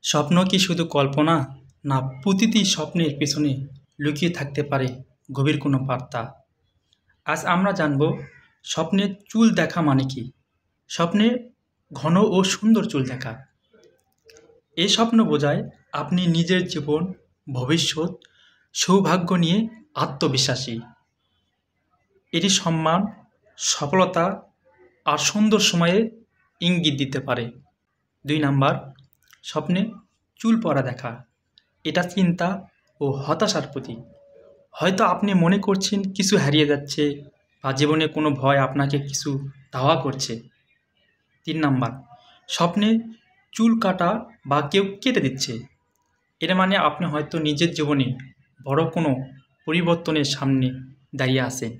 স্বপ্ন কি শুধু কল্পনা, না প্রতিটি স্বপ্নের পেছনে লুকিয়ে থাকতে পারে গভীর কোনো বার্তা? আজ আমরা জানব স্বপ্নে চুল দেখা মানে কি। স্বপ্নে ঘন ও সুন্দর চুল দেখা। এই স্বপ্ন বোঝায় আপনি নিজের জীবন, ভবিষ্যৎ, সৌভাগ্য নিয়ে আত্মবিশ্বাসী। এটি সম্মান, সফলতা আর সুন্দর সময়ের ইঙ্গিত দিতে পারে। 2 নাম্বার, স্বপ্নে চুল পড়া দেখা। এটা চিন্তা ও হতাশার প্রতীক। হয়তো আপনি মনে করছেন কিছু হারিয়ে যাচ্ছে বা জীবনে কোনো ভয় আপনাকে কিছু ধাওয়া করছে। 3 নাম্বার, স্বপ্নে চুল কাটা বা কেউ কেটে দিচ্ছে। এর মানে আপনি হয়তো নিজের জীবনে বড় কোনো পরিবর্তনের সামনে দাঁড়িয়ে আছেন।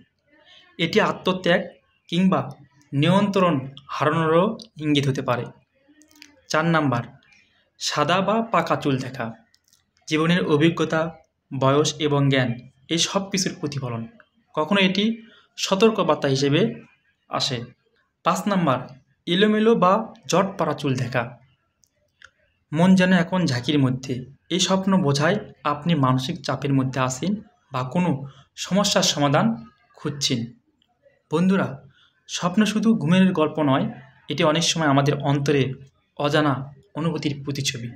এটি আত্মত্যাগ কিংবা নিয়ন্ত্রণ হারানোরও ইঙ্গিত হতে পারে। 4 নাম্বার, সাদা বা পাকা চুল দেখা। জীবনের অভিজ্ঞতা, বয়স এবং জ্ঞান এই সব কিছুর প্রতিফলন। কখনো এটি সতর্কবার্তা হিসেবে আসে। 5 নাম্বার, এলোমেলো বা জট পাড়া চুল দেখা। মন যেন এখন ঝাঁকির মধ্যে। এই স্বপ্ন বোঝায় আপনি মানসিক চাপের মধ্যে আছেন বা কোনো সমস্যার সমাধান খুঁজছেন। বন্ধুরা, স্বপ্ন শুধু ঘুমের গল্প নয়, এটি অনেক সময় আমাদের অন্তরের অজানা অনুভূতির প্রতিচ্ছবি।